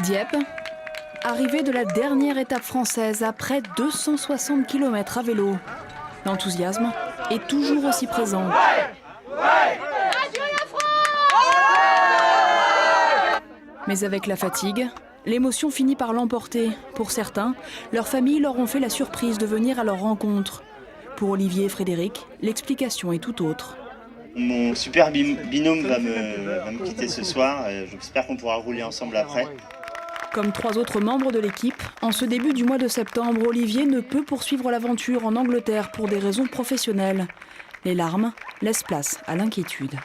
Dieppe, arrivée de la dernière étape française après 260 km à vélo. L'enthousiasme est toujours aussi présent. Mais avec la fatigue, l'émotion finit par l'emporter. Pour certains, leurs familles leur ont fait la surprise de venir à leur rencontre. Pour Olivier et Frédéric, l'explication est tout autre. Mon super binôme va me quitter ce soir. J'espère qu'on pourra rouler ensemble après. Comme 3 autres membres de l'équipe, en ce début du mois de septembre, Olivier ne peut poursuivre l'aventure en Angleterre pour des raisons professionnelles. Les larmes laissent place à l'inquiétude.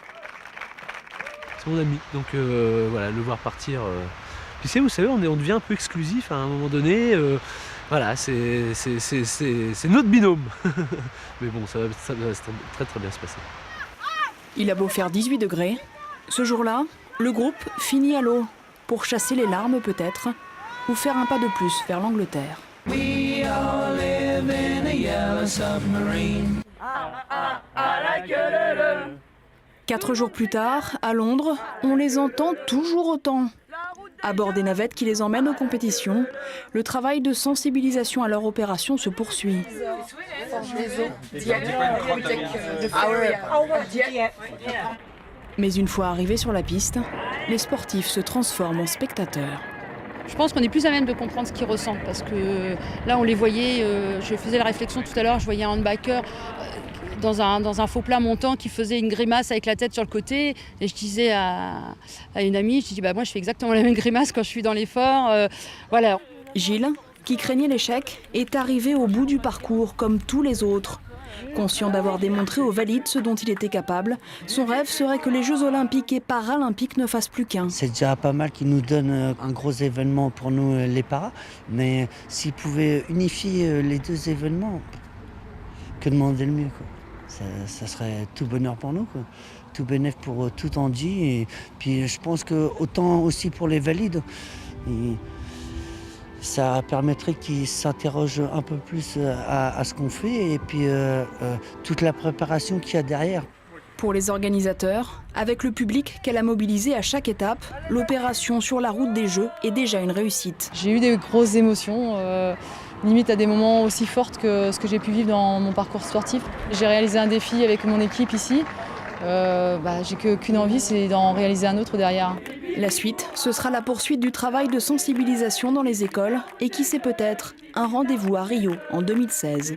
C'est mon ami, donc voilà, le voir partir. Puis vous savez, on devient un peu exclusif à un moment donné. Voilà, c'est notre binôme. Mais bon, ça va très très bien se passer. Il a beau faire 18 degrés, ce jour-là, le groupe finit à l'eau pour chasser les larmes peut-être, ou faire un pas de plus vers l'Angleterre. 4 jours plus tard, à Londres, on les entend toujours autant. À bord des navettes qui les emmènent aux compétitions, le travail de sensibilisation à leur opération se poursuit. Mais une fois arrivés sur la piste, les sportifs se transforment en spectateurs. Je pense qu'on est plus à même de comprendre ce qu'ils ressentent parce que là on les voyait, je faisais la réflexion tout à l'heure, je voyais un handbiker dans un faux plat montant qui faisait une grimace avec la tête sur le côté et je disais à une amie, je dis moi je fais exactement la même grimace quand je suis dans l'effort, voilà. Gilles, qui craignait l'échec, est arrivé au bout du parcours comme tous les autres. Conscient d'avoir démontré aux valides ce dont il était capable, son rêve serait que les Jeux Olympiques et Paralympiques ne fassent plus qu'un. C'est déjà pas mal qu'ils nous donnent un gros événement pour nous, les paras, mais s'ils pouvaient unifier les 2 événements, que demander le mieux, quoi. Ça serait tout bonheur pour nous, quoi. Tout bénéf pour tout Andy. Et puis je pense que autant aussi pour les valides, ça permettrait qu'ils s'interrogent un peu plus à ce qu'on fait et puis toute la préparation qu'il y a derrière. Pour les organisateurs, avec le public qu'elle a mobilisé à chaque étape, l'opération sur la route des Jeux est déjà une réussite. J'ai eu des grosses émotions, limite à des moments aussi fortes que ce que j'ai pu vivre dans mon parcours sportif. J'ai réalisé un défi avec mon équipe ici. J'ai qu'une envie, c'est d'en réaliser un autre derrière. La suite, ce sera la poursuite du travail de sensibilisation dans les écoles et qui sait peut-être un rendez-vous à Rio en 2016.